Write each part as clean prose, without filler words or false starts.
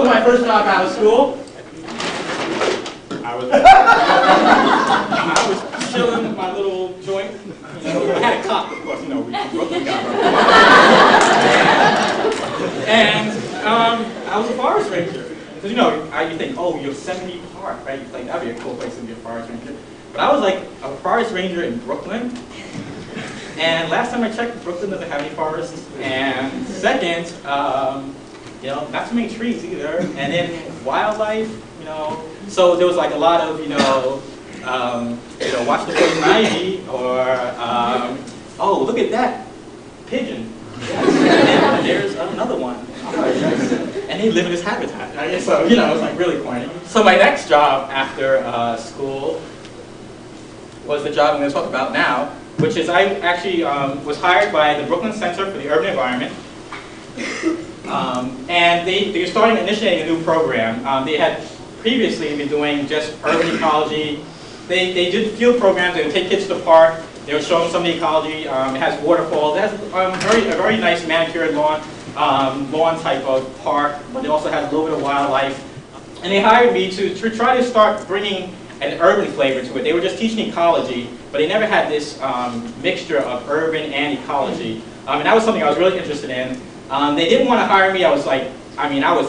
was my first job out of school? I was chilling in my little joint. You know, I had a cop, of course. You know, we Brooklyn got and I was a forest ranger. Because you know, you think, oh, Yosemite Park, right? You think that'd be a cool place to be a forest ranger. But I was like a forest ranger in Brooklyn. And last time I checked, Brooklyn doesn't have any forests. And second, you know, not too many trees either. And then wildlife, you know. So there was like a lot of, you know, watch the poison ivy, or oh, look at that pigeon. And there's another one. And they live in this habitat. Right? So, you know, it was like really corny. So my next job after school was the job I'm going to talk about now, which is I actually was hired by the Brooklyn Center for the Urban Environment. And they were initiating a new program. They had previously been doing just urban ecology. They did field programs. They would take kids to the park. They would show them some of the ecology. It has waterfalls. It has a very nice manicured lawn type of park, but it also has a little bit of wildlife. And they hired me to try to start bringing an urban flavor to it. They were just teaching ecology, but they never had this mixture of urban and ecology. And that was something I was really interested in. They didn't want to hire me. I was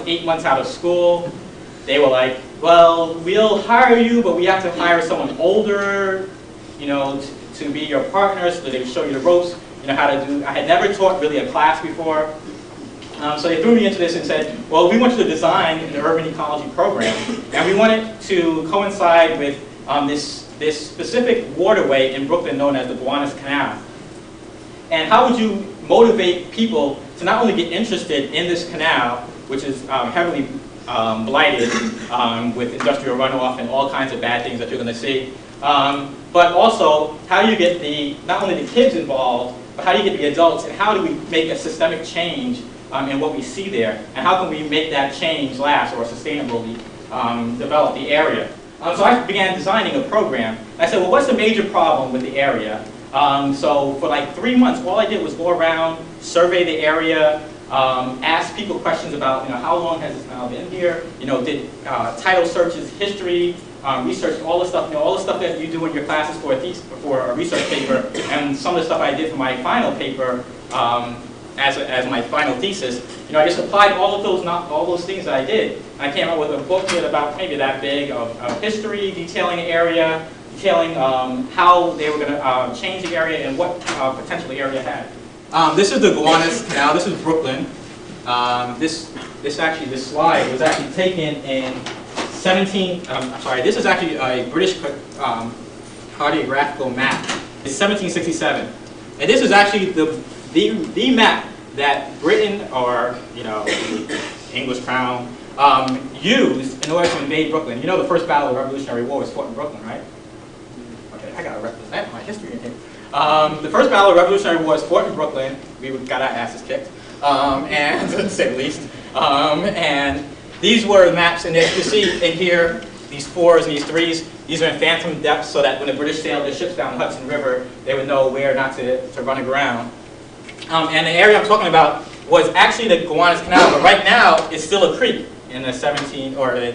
8 months out of school. They were like, well, we'll hire you, but we have to hire someone older, you know, to be your partner, so they would show you the ropes, you know, how to do. I had never taught really a class before. So they threw me into this and said, well, we want you to design an urban ecology program, and we want it to coincide with this specific waterway in Brooklyn known as the Gowanus Canal. And how would you motivate people to not only get interested in this canal, which is heavily blighted with industrial runoff and all kinds of bad things that you're going to see, but also how do you get not only the kids involved, but how do you get the adults, and how do we make a systemic change in what we see there, and how can we make that change last or sustainably develop the area. So I began designing a program. I said, well, what's the major problem with the area? So for like 3 months, all I did was go around, survey the area, ask people questions about, you know, how long has this canal been here? You know, did title searches, history, research, all the stuff, you know, all the stuff that you do in your classes for a research paper, and some of the stuff I did for my final paper as my final thesis. You know, I just applied all of those things that I did. I came up with a booklet about maybe that big of history, detailing the area, detailing how they were going to change the area and what potential the area had. This is the Gowanus Canal. This is Brooklyn. This slide was actually taken in this is actually a British cartographical map. It's 1767, and this is actually the map that Britain, or you know, the English Crown, used in order to invade Brooklyn. You know, the first battle of the Revolutionary War was fought in Brooklyn, right? Okay, I gotta represent my history in here. The first battle of the Revolutionary War was fought in Brooklyn. We got our asses kicked, and to say the least. And these were maps, and as you see in here, these 4s and these 3s, these are in phantom depths, so that when the British sailed their ships down the Hudson River, they would know where not to run aground. And the area I'm talking about was actually the Gowanus Canal, but right now it's still a creek in the 1700s,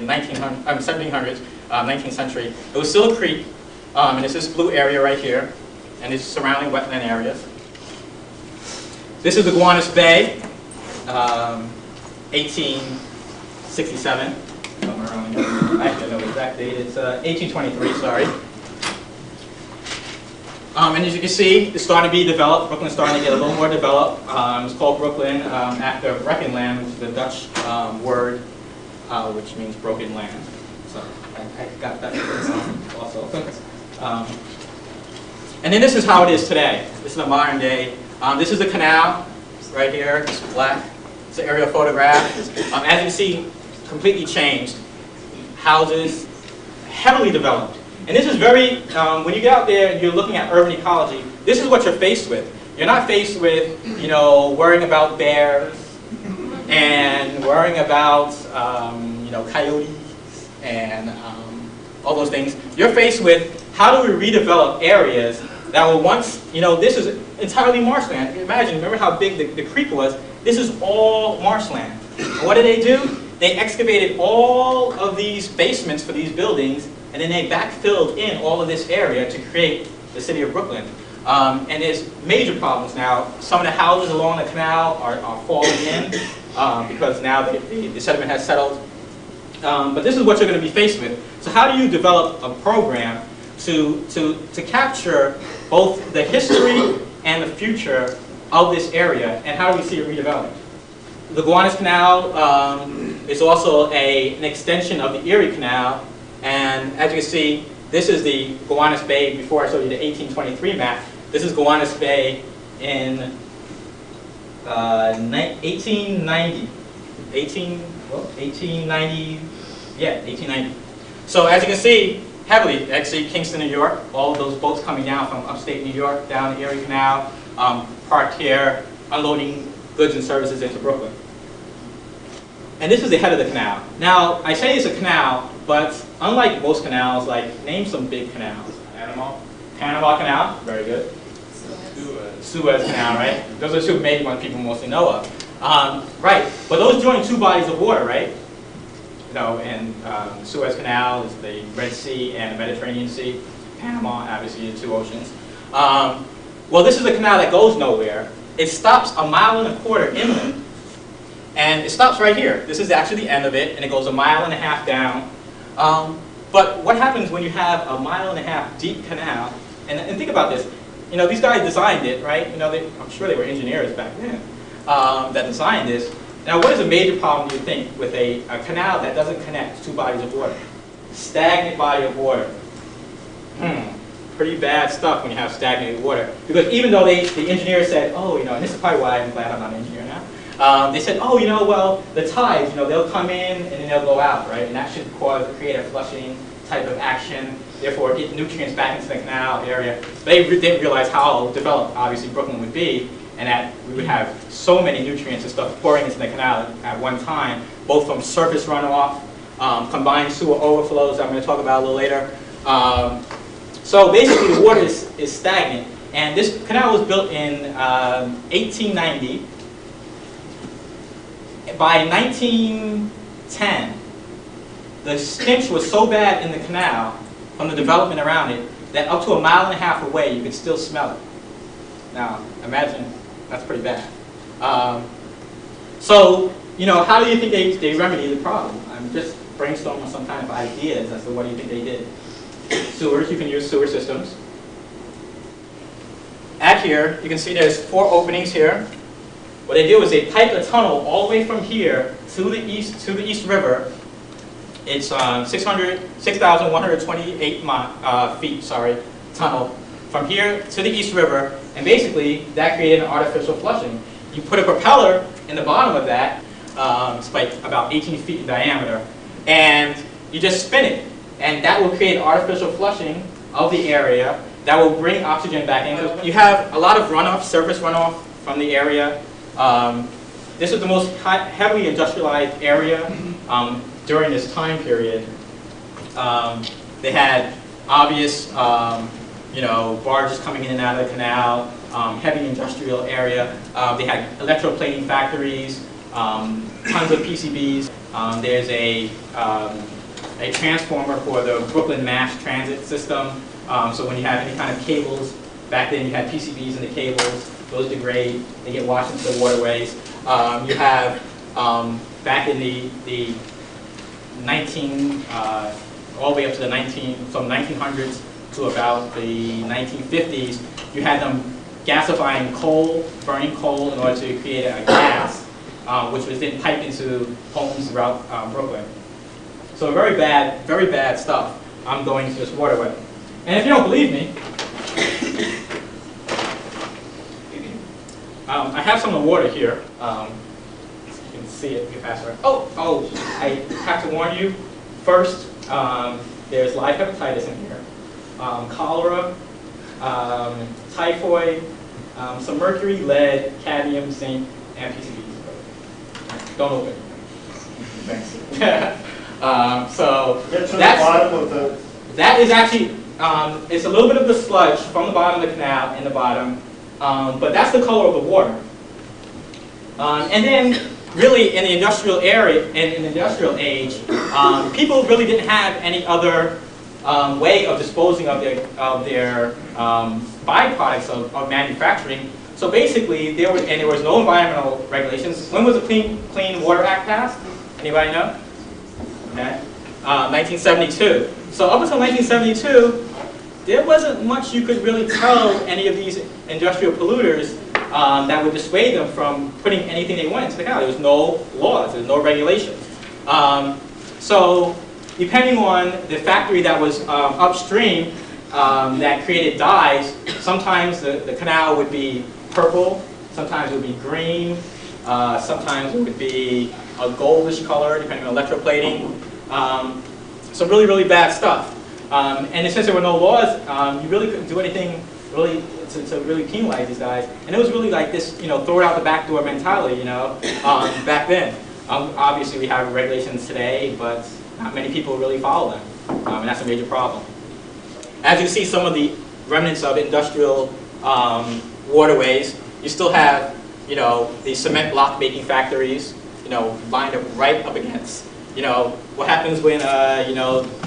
19th century. It was still a creek, and it's this blue area right here, and it's surrounding wetland areas. This is the Gowanus Bay, 1867. Somewhere around here. I don't know the exact date. It's 1823. Sorry. And as you can see, it's starting to be developed. Brooklyn's starting to get a little more developed. It's called Brooklyn after Breckenland, which is the Dutch word, which means broken land. So I got that also. And then this is how it is today. This is the modern day. This is the canal right here. It's black. It's an aerial photograph. As you can see, completely changed. Houses, heavily developed. And this is very, when you get out there and you're looking at urban ecology, this is what you're faced with. You're not faced with, you know, worrying about bears and worrying about, you know, coyotes and all those things. You're faced with how do we redevelop areas that were once, you know, this is entirely marshland. Imagine, remember how big the creek was? This is all marshland. And what do? they excavated all of these basements for these buildings, and then they backfilled in all of this area to create the city of Brooklyn. And there's major problems now. Some of the houses along the canal are falling in because now the sediment has settled. But this is what you're going to be faced with. So how do you develop a program to capture both the history and the future of this area, and how do we see it redeveloped? The Gowanus Canal is also an extension of the Erie Canal, and as you can see, this is the Gowanus Bay before I showed you the 1823 map. This is Gowanus Bay in 1890. 1890. So as you can see, heavily, actually Kingston, New York, all of those boats coming down from upstate New York, down the Erie Canal, parked here, unloading goods and services into Brooklyn. And this is the head of the canal. Now, I say it's a canal, but unlike most canals, like, name some big canals. Panama Canal, very good. Suez Canal, right? Those are two main ones people mostly know of. Right, but those join two bodies of water, right? You know, and Suez Canal is the Red Sea and the Mediterranean Sea. Panama, obviously, the two oceans. Well, this is a canal that goes nowhere. It stops 1.25 miles inland, and it stops right here. This is actually the end of it, and it goes 1.5 miles down. But what happens when you have 1.5 mile deep canal? And think about this. You know, these guys designed it, right? You know, I'm sure they were engineers back then that designed this. Now, what is a major problem, do you think, with a canal that doesn't connect two bodies of water? Stagnant body of water. Pretty bad stuff when you have stagnated water. Because even though the engineers said, oh, you know, and this is probably why I'm glad I'm not an engineer now. They said, oh, you know, well, the tides, you know, they'll come in and then they'll go out, right? And that should create a flushing type of action, therefore get nutrients back into the canal area. They didn't realize how developed, obviously, Brooklyn would be, and that we would have so many nutrients and stuff pouring into the canal at one time, both from surface runoff, combined sewer overflows I'm going to talk about a little later. So basically the water is stagnant, and this canal was built in 1890. By 1910, the stench was so bad in the canal from the development around it that up to 1.5 miles away you could still smell it. Now, imagine, that's pretty bad. So, you know, how do you think they remedied the problem? I'm just brainstorming some kind of ideas as to what do you think they did. Sewers, you can use sewer systems. At here, you can see there's 4 openings here. What they did was they piped a tunnel all the way from here to the East River. It's 6,128 feet, tunnel from here to the East River, and basically that created an artificial flushing. You put a propeller in the bottom of that, it's like about 18 feet in diameter, and you just spin it, and that will create artificial flushing of the area that will bring oxygen back in. You have a lot of runoff, surface runoff from the area. This is the most heavily industrialized area during this time period. They had obvious, you know, barges coming in and out of the canal, heavy industrial area. They had electroplating factories, tons of PCBs. There's a transformer for the Brooklyn mass transit system. So when you have any kind of cables, back then you had PCBs in the cables. Those degrade, they get washed into the waterways. You have, back in the 19, all the way up to the from 1900s to about the 1950s, you had them gasifying coal, burning coal in order to create a gas, which was then piped into homes throughout Brooklyn. So very bad stuff going into this waterway. And if you don't believe me, I have some of the water here. You can see it if you pass it around. Oh, I have to warn you. First, there's live hepatitis in here, cholera, typhoid, some mercury, lead, cadmium, zinc, and PCBs. Don't open it. Thanks. So that is actually, it's a little bit of the sludge from the bottom of the canal in the bottom. But that's the color of the water. And then really in the industrial area, in the industrial age, people really didn't have any other way of disposing of their byproducts of manufacturing. So basically, there was no environmental regulations. When was the Clean Water Act passed? Anybody know? Okay. 1972. So up until 1972, there wasn't much you could really tell any of these industrial polluters that would dissuade them from putting anything they wanted into the canal. There was no laws, there was no regulations. So depending on the factory that was upstream that created dyes, sometimes the canal would be purple, sometimes it would be green, sometimes it would be a goldish color depending on electroplating. So really, really bad stuff. And since there were no laws, you really couldn't do anything really to really penalize these guys. And it was really like this, throw it out the back door mentality, back then. Obviously we have regulations today, but not many people really follow them. And that's a major problem. As you see some of the remnants of industrial waterways, you still have, the cement block making factories, lined up right up against. What happens when,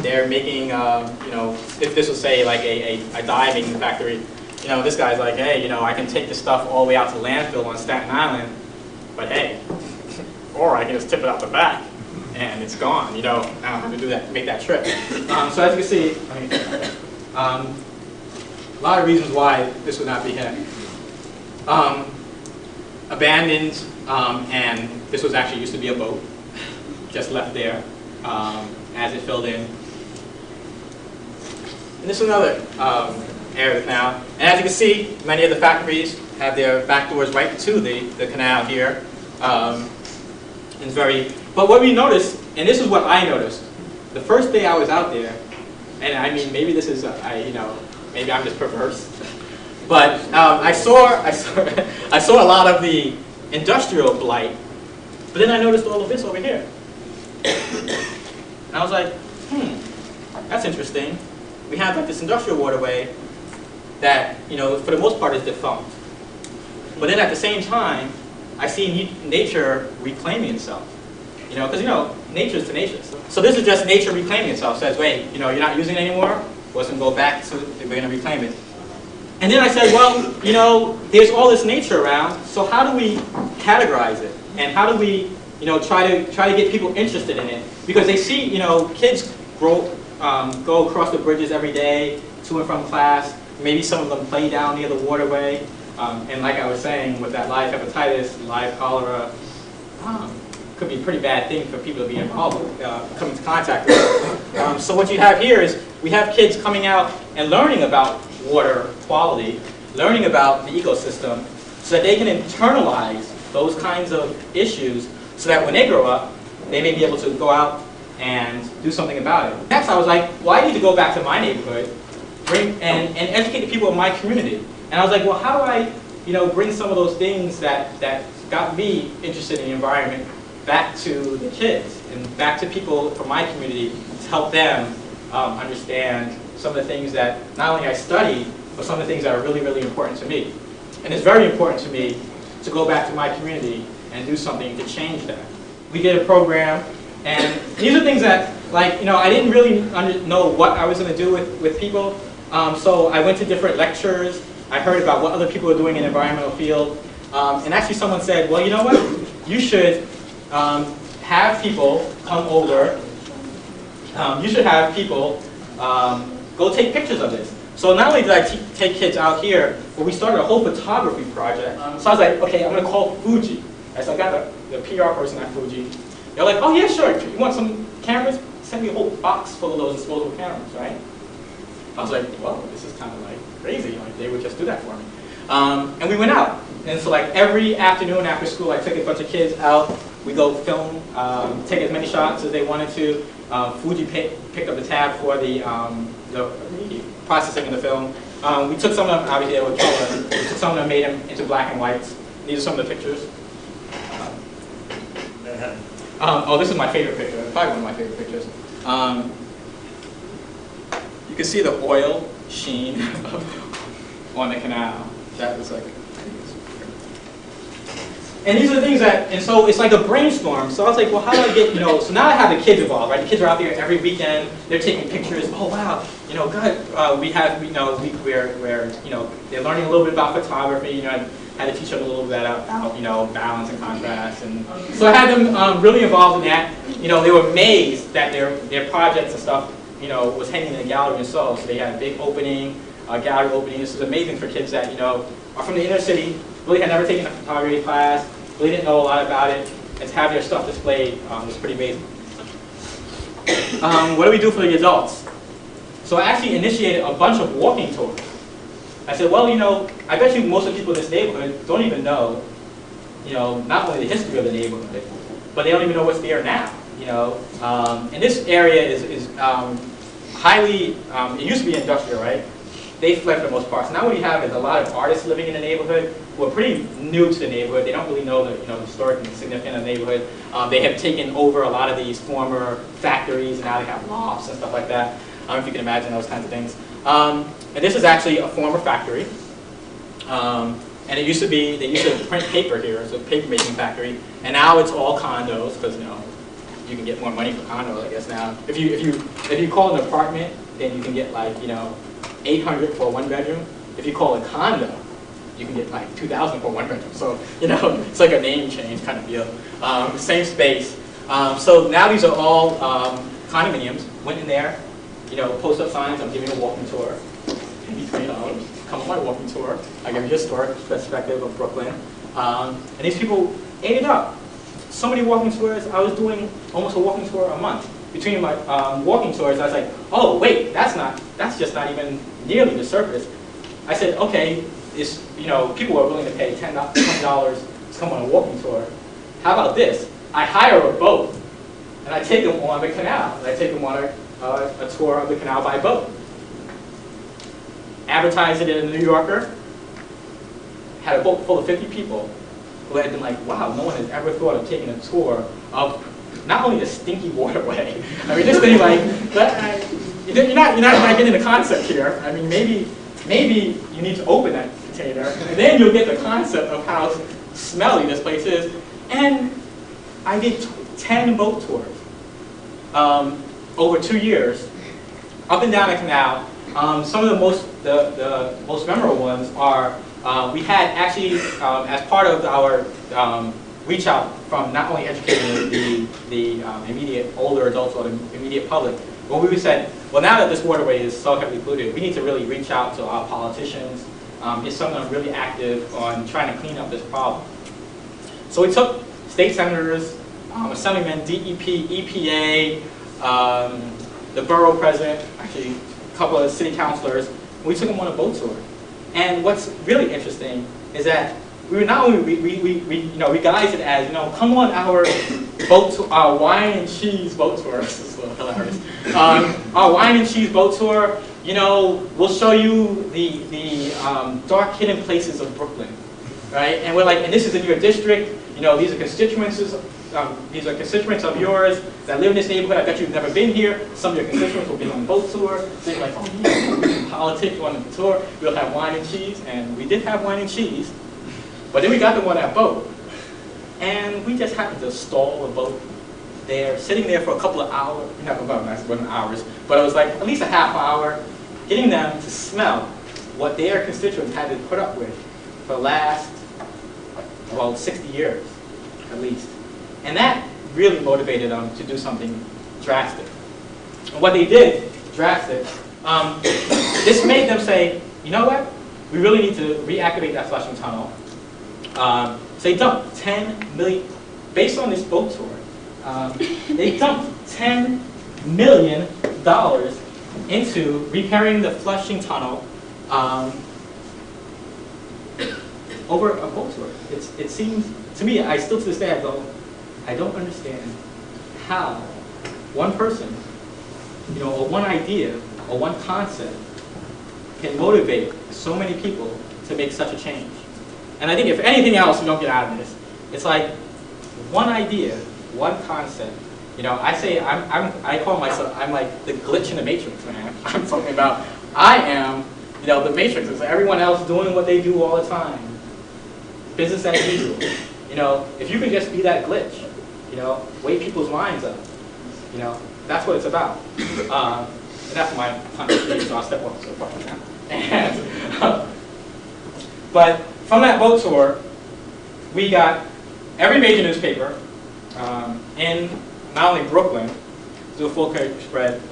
they're making, if this was, say, like a dye making factory, this guy's like, hey, I can take this stuff all the way out to landfill on Staten Island, but hey, or I can just tip it out the back, and it's gone. I don't have to do that, make that trip. So as you can see, a lot of reasons why this would not be hit. Abandoned, and this was actually used to be a boat. Just left there as it filled in. And this is another area of the canal. And as you can see, many of the factories have their back doors right to the canal here. But what we noticed, and this is what I noticed, the first day I was out there, and I mean maybe this is maybe I'm just perverse, but I saw a lot of the industrial blight, but then I noticed all of this over here. And I was like, that's interesting. We have like this industrial waterway that, for the most part is defunct. But then at the same time, I see nature reclaiming itself. Because nature is tenacious. So this is just nature reclaiming itself. Says, wait, you're not using it anymore? Well, it's going to go back to, we're going to reclaim it. And then I said, well, there's all this nature around, so how do we categorize it? And how do we try to get people interested in it, because they see, kids go across the bridges every day to and from class. Maybe some of them play down near the waterway, and like I was saying, with that live hepatitis, live cholera, could be a pretty bad thing for people to be involved with, come into contact with. So what you have here is we have kids coming out and learning about water quality, learning about the ecosystem, so that they can internalize those kinds of issues, so that when they grow up, they may be able to go out and do something about it. Next, I was like, well, I need to go back to my neighborhood, and educate the people in my community. And I was like, well, how do I, bring some of those things that got me interested in the environment back to the kids and back to people from my community to help them understand some of the things that not only I study, but some of the things that are really, really important to me. And it's very important to me to go back to my community and do something to change that. We did a program, and these are things that, like, I didn't really know what I was going to do with people. So I went to different lectures. I heard about what other people are doing in the environmental field. And actually someone said, well, you know what? You should have people come over. You should have people go take pictures of this. So not only did I take kids out here, but we started a whole photography project. So I was like, okay, I'm going to call Fuji. So I got the PR person at Fuji. They're like, oh yeah, sure. You want some cameras? Send me a whole box full of those disposable cameras, right? I was like, well, this is kind of like crazy. Like, they would just do that for me. And we went out. And so like every afternoon after school, I took a bunch of kids out. We go film, take as many shots as they wanted to. Fuji picked up the tab for the processing of the film. We took some of them, obviously they were color. We took some of them, made them into black and whites. These are some of the pictures. Oh, this is my favorite picture. Probably one of my favorite pictures. You can see the oil sheen on the canal. That was like, And these are the things that, and so it's like a brainstorm. So I was like, well, how do I get, so now I have the kids involved, right? The kids are out there every weekend. They're taking pictures. Oh wow, God, we have, we're, they're learning a little bit about photography. I had to teach them a little bit about, balance and contrast. And so I had them really involved in that. They were amazed that their projects and stuff, was hanging in the gallery themselves. So they had a big opening, gallery opening. This is amazing for kids that, are from the inner city, really had never taken a photography class, really didn't know a lot about it, and to have their stuff displayed was pretty amazing. What do we do for the adults? So I actually initiated a bunch of walking tours. I said, well, I bet you most of the people in this neighborhood don't even know, not only the history of the neighborhood, but they don't even know what's there now. And this area is highly, it used to be industrial, right? They fled for the most part. So now what you have is a lot of artists living in the neighborhood who are pretty new to the neighborhood. They don't really know the historic and significant of the neighborhood. They have taken over a lot of these former factories, and now they have lofts and stuff like that. I don't know if you can imagine those kinds of things. And this is actually a former factory. And it used to be, they used to print paper here. It's a paper making factory. And now it's all condos, because you can get more money for condos, I guess now. If you call an apartment, then you can get like, $800 for a 1-bedroom. If you call a condo, you can get like $2,000 for a 1-bedroom. So, it's like a name change kind of deal. Same space. So now these are all condominiums. Went in there, post up signs, I'm giving a walking tour. Pay me $20, come on my walking tour. I give you a historic perspective of Brooklyn. And these people ate it up. So many walking tours. I was doing almost a walking tour a month. Between my walking tours, I was like, oh wait, that's just not even nearly the surface. I said, okay, people are willing to pay $10 to come on a walking tour. How about this? I hire a boat, and I take them on the canal. And I take them on a tour of the canal by boat. Advertise it in the New Yorker. Had a boat full of 50 people who had been like, wow, no one has ever thought of taking a tour of not only the stinky waterway. I mean, this thing you're not getting the concept here. I mean, maybe you need to open that container, and then you'll get the concept of how smelly this place is. And I did 10 boat tours over 2 years, up and down the canal. Some of the most memorable ones are we had actually, as part of our reach out from not only educating the immediate older adults or the immediate public, but we said, well, now that this waterway is so heavily polluted, we need to really reach out to our politicians, get someone really active on trying to clean up this problem. So we took state senators, assemblymen, DEP, EPA, the borough president, actually a couple of city councilors. We took them on a boat tour. And what's really interesting is that we were not only we guised it as come on our boat tour, our wine and cheese boat tour. This is a little hilarious. Our wine and cheese boat tour. We'll show you the dark hidden places of Brooklyn, right? And we're like, and this is in your district. These are constituents. These are constituents of yours that live in this neighborhood. I bet you've never been here. Some of your constituents will be on the boat tour. So you're like, oh yeah, we can politic on the tour. We'll have wine and cheese, and we did have wine and cheese. But then we got them on that boat, and we just happened to stall the boat there, sitting there for a couple of hours. Not about it wasn't hours, but it was like at least a half hour, getting them to smell what their constituents had to put up with for the last, 60 years, at least. And that really motivated them to do something drastic. And what they did, drastic, this made them say, you know what? We really need to reactivate that flushing tunnel. So they dumped $10 million, based on this boat tour, they dumped $10 million into repairing the flushing tunnel over a boat tour. It seems, to me, I still to this day I don't understand how one person, or one idea, or one concept can motivate so many people to make such a change. And I think if anything else we don't get out of this, it's like one idea, one concept. I call myself, I'm like the glitch in the matrix, man. I'm talking about, I am, the matrix. It's everyone else doing what they do all the time. Business as usual. You know, if you can just be that glitch, you know, wake people's minds up, you know, that's what it's about. And that's my contribution, so I'll step off so far now. And, but from that boat tour, we got every major newspaper in not only Brooklyn, do a full coverage spread.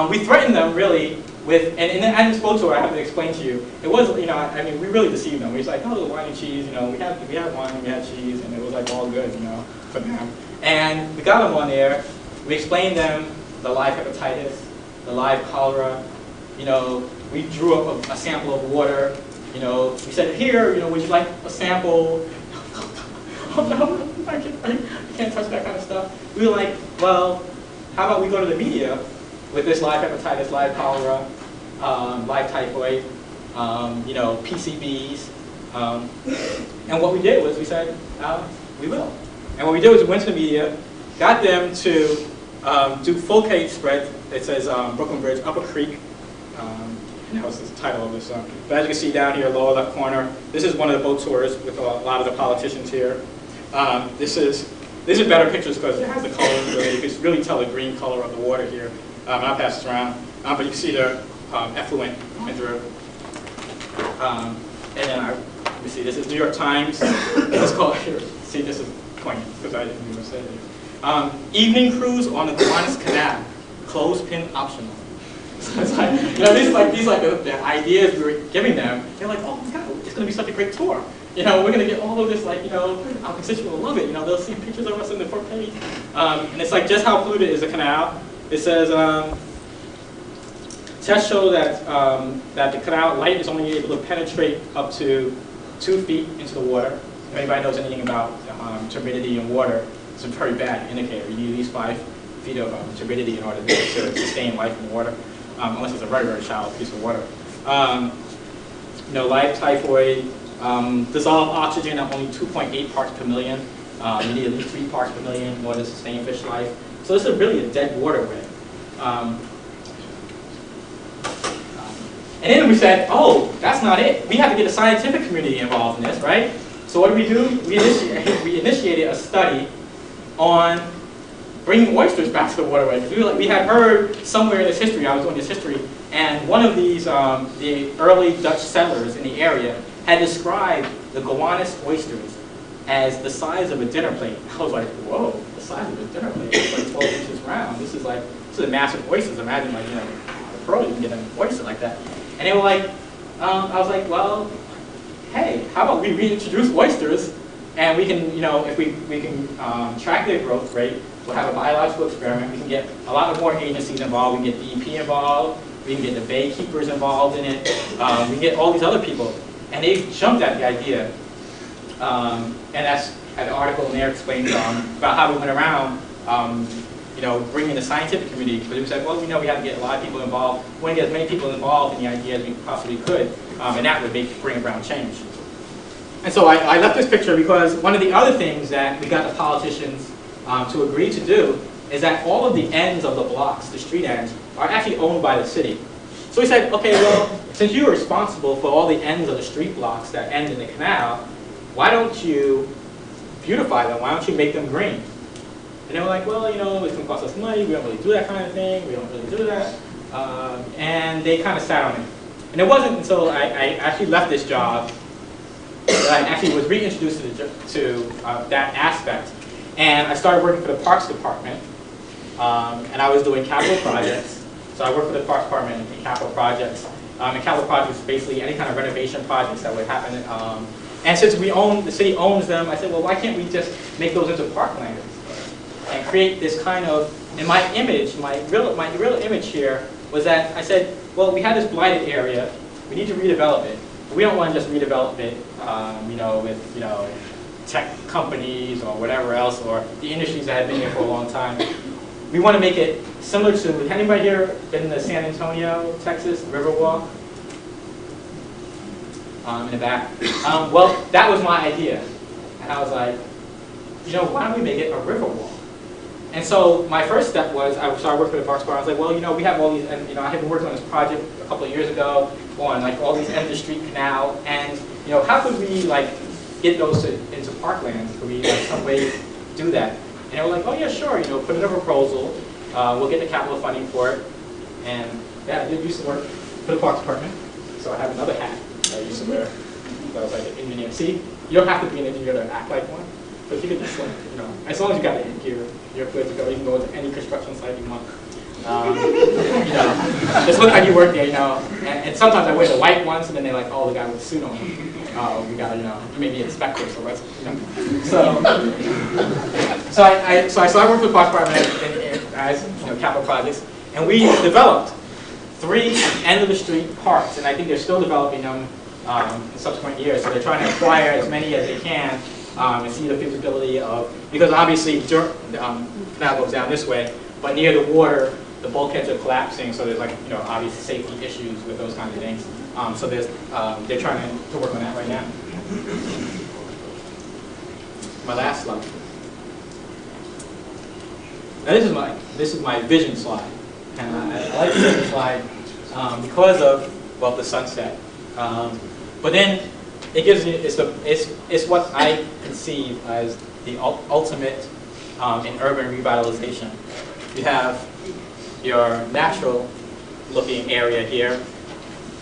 We threatened them really with, and in this boat tour I have to explain to you, it was, you know, I mean, we really deceived them. We was like, oh, wine and cheese, you know, we had wine, we had cheese, and it was like all good, you know, for them. And we got them on there. We explained them the live hepatitis, the live cholera. You know, we drew up a sample of water. You know, we said, here, you know, would you like a sample? Oh no, I can't touch that kind of stuff. We were like, well, how about we go to the media with this live hepatitis, live cholera, live typhoid, you know, PCBs. And what we did was we said, we will. And what we did was we went to the media, got them to do full cage spread. It says Brooklyn Bridge, Upper Creek. And that was the title of this. But as you can see down here, lower left corner, this is one of the boat tours with a lot of the politicians here. These are better pictures because it has the colors. Really, you can really tell the green color of the water here. I'll pass this around. But you can see the effluent going through. And then let me see, this is New York Times. This is called here. See, this is poignant because I didn't even say it. Evening cruise on the Gowanus Canal, clothespin optional. So it's like, you know, these like the ideas we were giving them. They're like, oh my God, it's going to be such a great tour. You know, we're going to get all of this, like, you know, our constituents will love it. You know, they'll see pictures of us in the front page. And it's like, just how polluted is the canal? It says, tests show that, that the canal light is only able to penetrate up to 2 feet into the water. If anybody knows anything about turbidity in water, it's a very bad indicator. You need at least 5 feet of turbidity in order to sustain life in water, unless it's a very, very shallow piece of water. You know, live typhoid, dissolved oxygen at only 2.8 parts per million. You need at least 3 parts per million in order to sustain fish life. So this is really a dead waterway. And then we said, oh, that's not it. We have to get the scientific community involved in this, right? So what did we do? We initiated a study on bringing oysters back to the waterway. We had heard somewhere in this history, I was doing this history, and one of these, the early Dutch settlers in the area had described the Gowanus oysters as the size of a dinner plate. I was like, whoa, the size of a dinner plate? It's like 12 inches round. This is a massive oysters. Imagine, like, you know, a pro, you can get an oyster like that. And they were like, I was like, well, hey, how about we reintroduce oysters, and we can, you know, if we can track their growth rate, we'll have a biological experiment. We can get a lot more agencies involved. We can get DEP involved. We can get the bay keepers involved in it. We can get all these other people. And they jumped at the idea. And that's an article in there explains about how we went around, you know, bringing the scientific community. Because we said, well, we know we have to get a lot of people involved. We want to get as many people involved in the idea as we possibly could. And that would bring about change. And so I left this picture because one of the other things that we got the politicians to agree to do is that all of the ends of the blocks, the street ends, are actually owned by the city. So we said, okay, well, since you are responsible for all the ends of the street blocks that end in the canal, why don't you beautify them? Why don't you make them green? And they were like, well, you know, it's going to cost us money. We don't really do that kind of thing. We don't really do that. And they kind of sat on it. And it wasn't until I actually left this job that I actually was reintroduced to that aspect. And I started working for the Parks Department. And I was doing capital projects. So I worked for the Parks Department in capital projects. And capital projects is basically any kind of renovation projects that would happen. And since the city owns them, I said, well, why can't we just make those into parklands and create this kind of, and my image, my real image here was that I said, well, we have this blighted area, we need to redevelop it. But we don't want to just redevelop it, you know, with, you know, tech companies or whatever else, or the industries that have been here for a long time. We want to make it similar to, has anybody here been to San Antonio, Texas, Riverwalk? In the back. Well, that was my idea. And I was like, you know, why don't we make it a Riverwalk? And so my first step was, I worked for the Parks Department. I was like, well, you know, we have all these, and you know, I had been working on this project a couple of years ago on like all these end of the street canal, and you know, how could we like get those into parklands. Could we have some way to do that? And they were like, oh yeah, sure, you know, put in a proposal. We'll get the capital funding for it. And yeah, I did used to work for the Parks Department. So I have another hat that I used to wear. That was like an engineer. See, you don't have to be an engineer to act like one. But if you could just like, you know, as long as you got it in gear, you're good to go. You can go to any construction site you want. You know, just look like you work there, you know. And sometimes I wear the white ones, and then they're like, oh, the guy with a suit on. Oh, you got, you know, you may be an inspector, so that's, you know. So I worked with the Parks Department as, you know, capital projects, and we developed 3 end-of-the-street parks, and I think they're still developing them in subsequent years. So they're trying to acquire as many as they can and see the feasibility of, because obviously the canal goes down this way, but near the water, the bulkheads are collapsing, so there's like, you know, obvious safety issues with those kinds of things. So there's, they're trying to work on that right now. My last slide. Now this is my vision slide, and I like this slide because of, well, the sunset. But then it gives you, it's what I conceive as the ultimate in urban revitalization. You have your natural looking area here,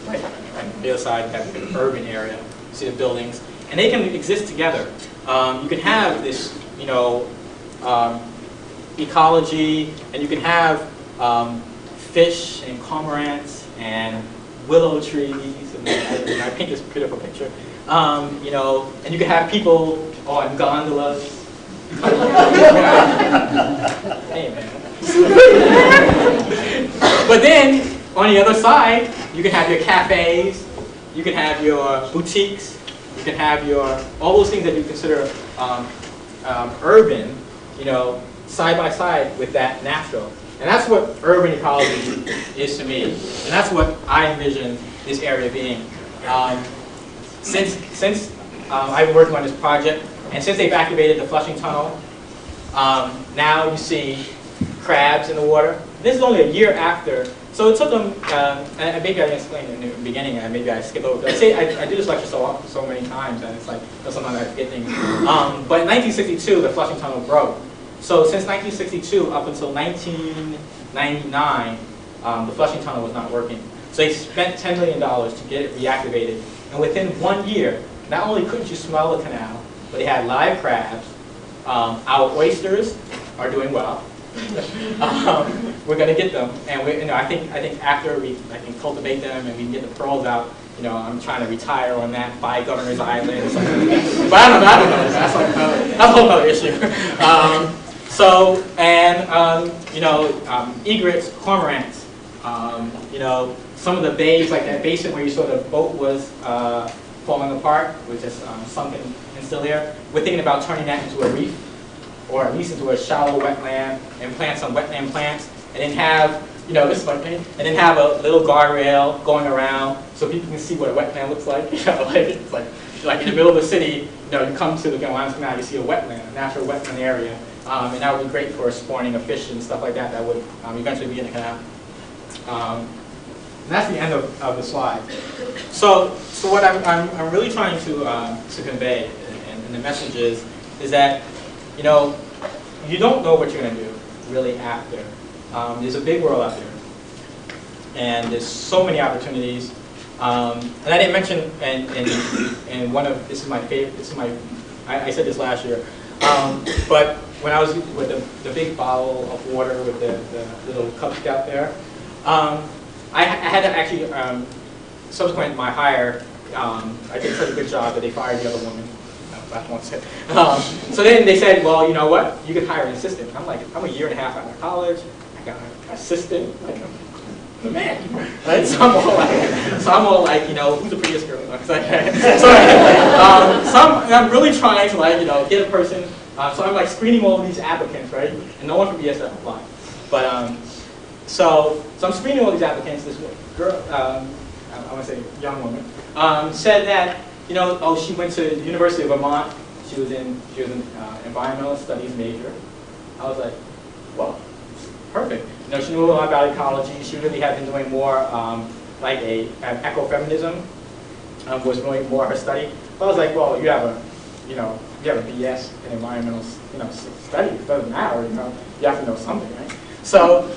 right? And the other side you have an urban area. You see the buildings, and they can exist together. You can have this, you know, ecology, and you can have fish and cormorants and willow trees, and I paint this beautiful picture. You know, and you can have people on gondolas. Hey, man. But then, on the other side, you can have your cafes, you can have your boutiques, you can have your, all those things that you consider urban, you know, side by side with that natural. And that's what urban ecology is to me. And that's what I envision this area being. Since I've been working on this project, and since they've activated the flushing tunnel, now you see crabs in the water. This is only a year after. So it took them, and maybe I didn't explain it in the beginning, and maybe I skipped over. I do this lecture so many times, and it's like, sometimes I forget things. But in 1962, the flushing tunnel broke. So since 1962 up until 1999, the flushing tunnel was not working. So they spent $10 million to get it reactivated. And within 1 year, not only couldn't you smell the canal, but they had live crabs. Our oysters are doing well. We're going to get them, and you know, I think after I can cultivate them and we can get the pearls out. You know, I'm trying to retire on that, buy Governor's Island or something like that. But I don't know. That's like that's a whole other issue. You know, egrets, cormorants. You know, some of the bays, like that basin where you saw the boat was falling apart, was just sunken and still there. We're thinking about turning that into a reef, or at least into a shallow wetland, and plant some wetland plants, and then have, you know, this is like, and then have a little guardrail going around so people can see what a wetland looks like. You know, like it's like in the middle of the city, you know, you come to the Canal, you see a wetland, a natural wetland area, and that would be great for spawning of fish and stuff like that. That would eventually be in the canal. And that's the end of the slide. So what I'm really trying to convey, and the message is that, you know, you don't know what you're going to do really after. There's a big world out there, and there's so many opportunities. And I didn't mention in one of, this is my favorite. I said this last year, but when I was with the big bottle of water with the little Cub Scout there, I had to actually, subsequent to my hire, I did such a good job that they fired the other woman. That won't say. So then they said, well, you know what? You could hire an assistant. I'm like, I'm a year and a half out of college. I got an assistant. Like, the man, right? So I'm all like, you know, who's the prettiest girl? I'm really trying to, like, you know, get a person. So I'm like screening all of these applicants, right? And no one from ESF applied. But so I'm screening all these applicants. This girl, I want to say young woman, said that, you know, oh, she went to the University of Vermont. She was an environmental studies major. I was like, well, perfect. You know, she knew a lot about ecology. She really had been doing more like ecofeminism was really more her study. So I was like, well, you have a, you know, you have a BS in environmental, studies. It doesn't matter, you have to know something, right? So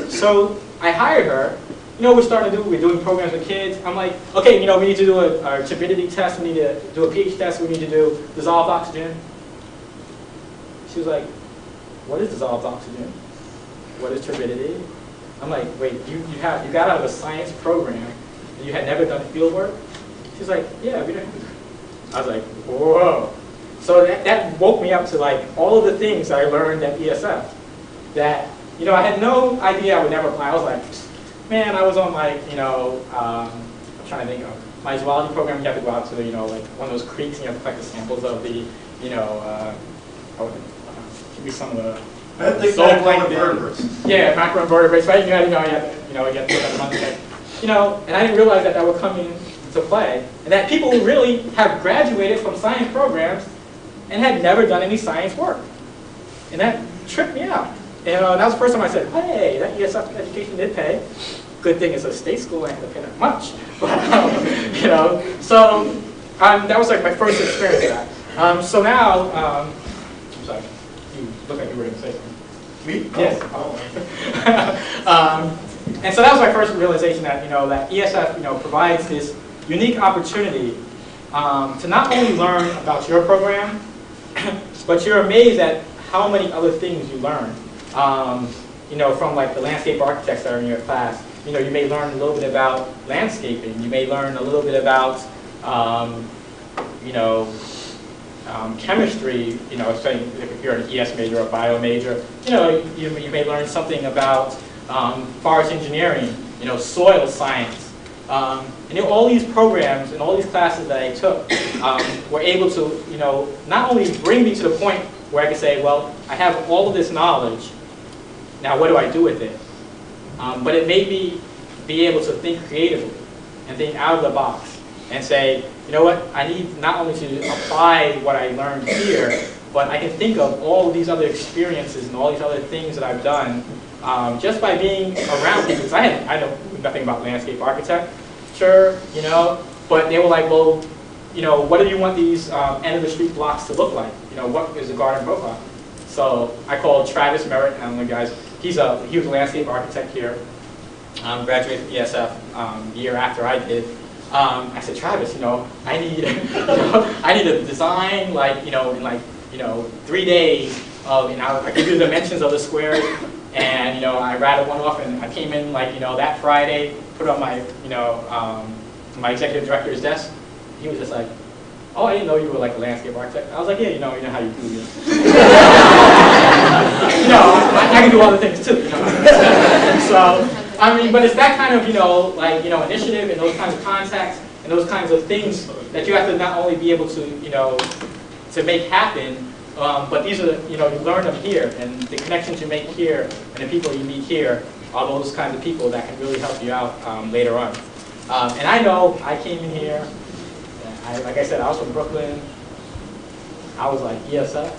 so I hired her. We're doing programs with kids. I'm like, okay, we need to do a turbidity test. We need to do a pH test. We need to do dissolved oxygen. She was like, what is dissolved oxygen? What is turbidity? I'm like, wait, you got out of a science program and you had never done field work? She's like, yeah, we didn't. I was like, whoa. So that woke me up to like all of the things that I learned at ESF that, I had no idea I would never apply. I was like, man, I was on like, I'm trying to think of my zoology program. You have to go out to the, like one of those creeks and you have to collect the samples of the, give me some of the macroinvertebrates. Yeah, macroinvertebrates, right? You have to look at the money. And I didn't realize that would come into play, and that people who really have graduated from science programs and had never done any science work, and that tripped me out. And that was the first time I said, hey, that ESF education did pay. Good thing it's a state school, I had to pay that much. But, so that was like my first experience with that. So now, I'm sorry, you look like you were going to say something. Me? Yes. Oh. And so that was my first realization that, that ESF, provides this unique opportunity to not only learn about your program, but you're amazed at how many other things you learn. From like the landscape architects that are in your class, you may learn a little bit about landscaping. You may learn a little bit about, chemistry. If you're an ES major or a bio major, you may learn something about forest engineering, soil science. And all these programs and all these classes that I took were able to, not only bring me to the point where I could say, well, I have all of this knowledge. Now, what do I do with it? But it made me be able to think creatively and think out of the box and say, you know what, I need not only to apply what I learned here, but I can think of all of these other experiences and all these other things that I've done just by being around people. Because I know nothing about landscape architecture, but they were like, well, what do you want these end of the street blocks to look like? What is the garden profile? So I called Travis Merritt, I don't know guys, he was a landscape architect here, graduated from ESF the year after I did. I said, Travis, I need, I need a design like, in 3 days of, I give you the dimensions of the squares, and I rattled one off, and I came in like, that Friday, put it on my, my executive director's desk. He was just like, oh, I didn't know you were like a landscape architect. I was like, yeah, you know how you do this. I can do other things too. So, but it's that kind of, initiative and those kinds of contacts and those kinds of things that you have to not only be able to, to make happen, but these are, you learn them here, and the connections you make here and the people you meet here are those kinds of people that can really help you out later on. And I know I came in here. Like I said, I was from Brooklyn. I was like, ESF,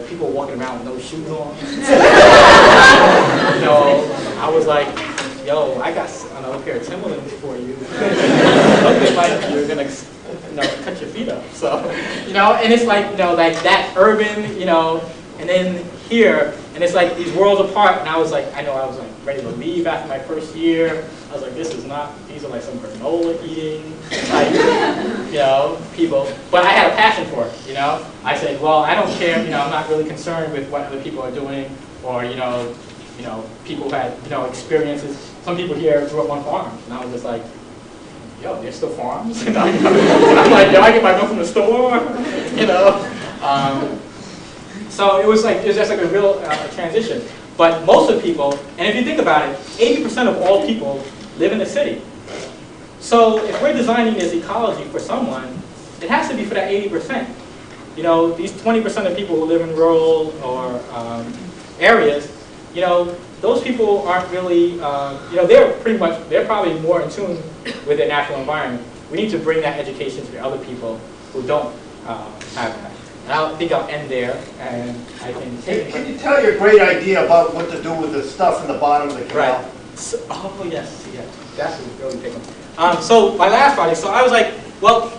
people walking around with no shoes on. I was like, I got another pair of Timberlands for you. Looks like you're gonna, cut your feet up. So, and it's like, like that urban, and then here, and it's like these worlds apart. And I was like, I was like ready to leave after my first year. I was like, this is not, these are like some granola eating type, people. But I had a passion for it, I said, well, I don't care, I'm not really concerned with what other people are doing, or, people who had, experiences. Some people here grew up on farms, and I was just like, there's still farms? And I'm like, I get my milk from the store, So it was just like a real transition. But most of the people, and if you think about it, 80% of all people live in the city. So if we're designing this ecology for someone, it has to be for that 80%. These 20% of people who live in rural or areas, those people aren't really, they're probably more in tune with their natural environment. We need to bring that education to the other people who don't have that. And I think I'll end there, and I can take it. Can you tell your great idea about what to do with the stuff in the bottom of the canal? Right. So, oh, yes, that's a really big one. So my last project, so I was like, well,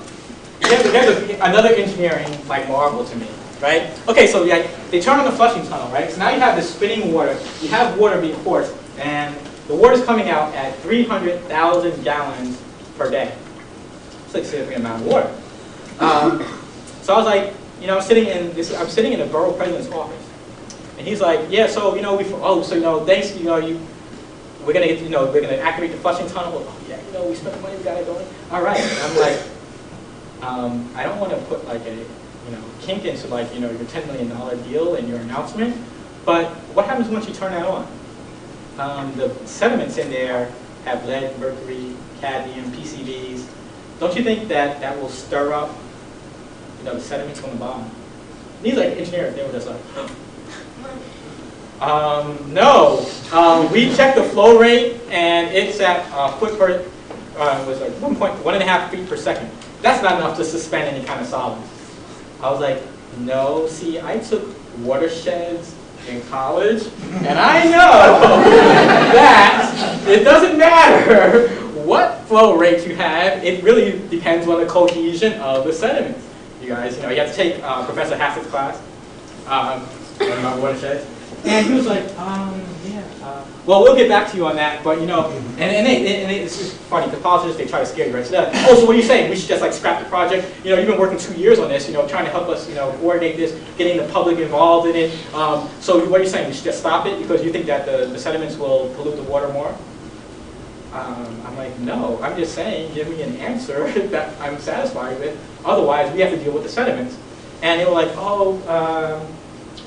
there's another engineering like marvel to me, right? Okay, so they turn on the flushing tunnel, right? So now you have this spinning water. You have water being forced, and the water's coming out at 300,000 gallons per day. It's like a significant amount of water. So I was like, you know, I'm sitting in the borough president's office, and he's like, yeah, so you know, thanks, you know, we're gonna activate the flushing tunnel. Oh yeah, you know, we spent the money, we got it going. All right. And I'm like, I don't want to put like a kink into like your $10 million deal and your announcement, but what happens once you turn that on? The sediments in there have lead, mercury, cadmium, PCBs. Don't you think that will stir up the sediments from the bottom? These like engineers, they were just like, no. We checked the flow rate, and it's at foot per, it was like 1.5 feet per second. That's not enough to suspend any kind of solids. I was like, no, see, I took watersheds in college, and I know that it doesn't matter what flow rate you have. It really depends on the cohesion of the sediments. You guys, you have to take Professor Hassett's class about watersheds. And he was like, well, we'll get back to you on that, but and it's just funny, the politicians, they try to scare you, right? So so what are you saying? We should just like scrap the project? You've been working 2 years on this, trying to help us, coordinate this, getting the public involved in it. So what are you saying? We should just stop it because you think that the sediments will pollute the water more? I'm like, no, I'm just saying, give me an answer that I'm satisfied with. Otherwise, we have to deal with the sediments. And they were like,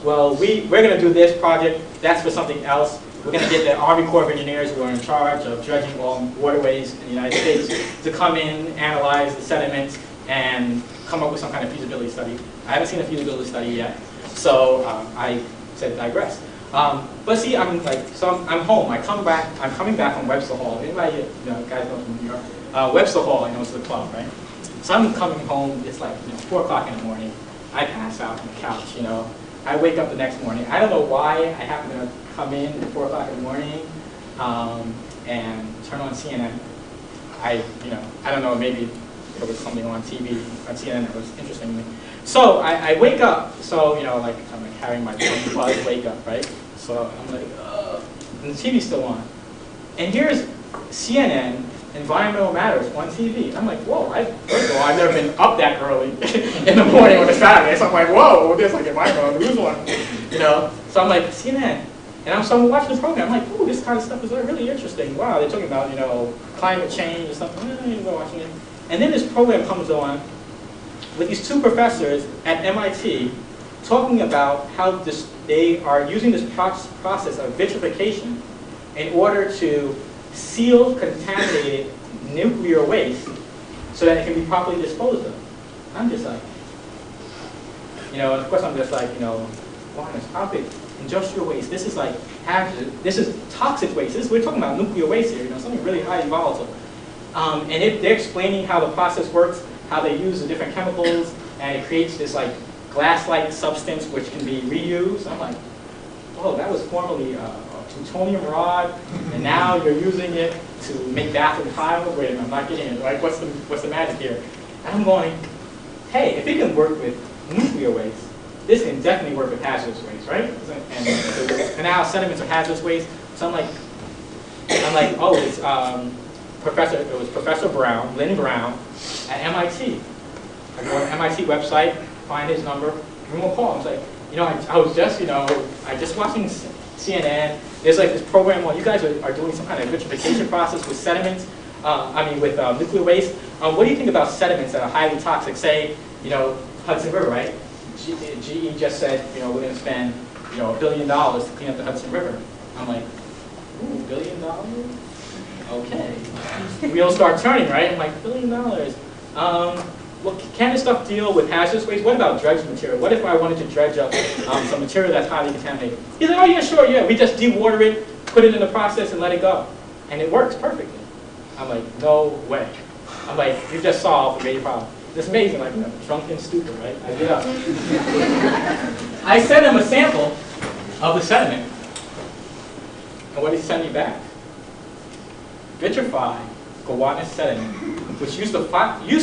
well, we're going to do this project. That's for something else. We're going to get the Army Corps of Engineers who are in charge of dredging all waterways in the United States to come in, analyze the sediments, and come up with some kind of feasibility study. I haven't seen a feasibility study yet, so I said digress. But see, I'm home. I'm coming back from Webster Hall. Anybody, guys know from New York? Webster Hall, it's the club, right? So I'm coming home. It's like 4 o'clock in the morning. I pass out on the couch. I wake up the next morning. I don't know why I happen to come in at 4 o'clock in the morning and turn on CNN. I don't know, maybe there was something on TV, on CNN that was interesting to me. So I wake up, so I'm like having my buzz wake up, right? So I'm like, ugh, and the TV's still on. And here's CNN, Environmental Matters on TV. I'm like, whoa, first of all, I've never been up that early in the morning on a Saturday. So I'm like, whoa, there's like environmental news one, So I'm like, CNN. And I'm watching the program. I'm like, ooh, this kind of stuff is really interesting. Wow, they're talking about, climate change and stuff. I'm watching it. And then this program comes on with these 2 professors at MIT talking about how they are using this process of vitrification in order to seal contaminated nuclear waste so that it can be properly disposed of. I'm just like, of course I'm just like, wow, this topic, industrial waste, this is like hazardous, this is toxic waste. We're talking about nuclear waste here, something really highly volatile. And they're explaining how the process works, how they use the different chemicals, and it creates this like glass-like substance which can be reused. I'm like, oh, that was formerly a plutonium rod, and now you're using it to make bathroom tiles. Wait a minute, I'm not getting it. Like, what's the magic here? And I'm going, hey, if it can work with nuclear waste, this can definitely work with hazardous waste, right? And now sediments are hazardous waste. So I'm like, oh, it's it was Professor Brown, Lynn Brown, at MIT. I go on the MIT website, find his number, give him a call. I was like, I was just, I just watching CNN. There's like this program on, you guys are doing some kind of vitrification process with sediments, with nuclear waste. What do you think about sediments that are highly toxic? Say, Hudson River, right? GE just said, we're going to spend, $1 billion to clean up the Hudson River. I'm like, ooh, $1 billion? Okay. Wheels start turning, right? I'm like, $1 billion. Well, can this stuff deal with hazardous waste? What about dredged material? What if I wanted to dredge up some material that's highly contaminated? He's like, oh yeah, sure, yeah. We just dewater it, put it in the process, and let it go. And it works perfectly. I'm like, no way. I'm like, you just solved a major problem. It's amazing, like, drunken stupor, right? I get up. I sent him a sample of the sediment. And what did he send me back? Vitrified Gowanus sediment, which used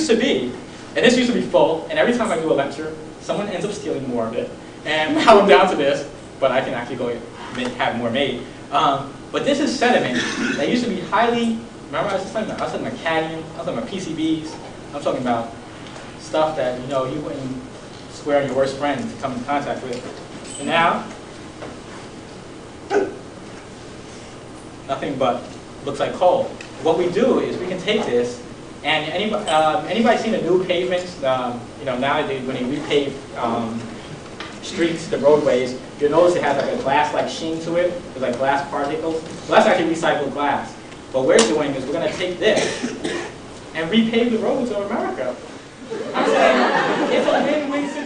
to be And this used to be full, and every time I do a lecture, someone ends up stealing more of it. And now I'm down to this, but I can actually go have more made. But this is sediment that used to be highly, remember I was talking about cadmium, I was talking about PCBs, I'm talking about stuff that you wouldn't swear on your worst friend to come in contact with. And now, nothing but looks like coal. What we do is we can take this, and anybody seen the new pavements? Nowadays when they repave streets, the roadways, you'll notice it has like a glass-like sheen to it. There's like glass particles. Well, that's actually recycled glass. What we're doing is we're going to take this and repave the roads of America. I'm saying it's a win-win situation.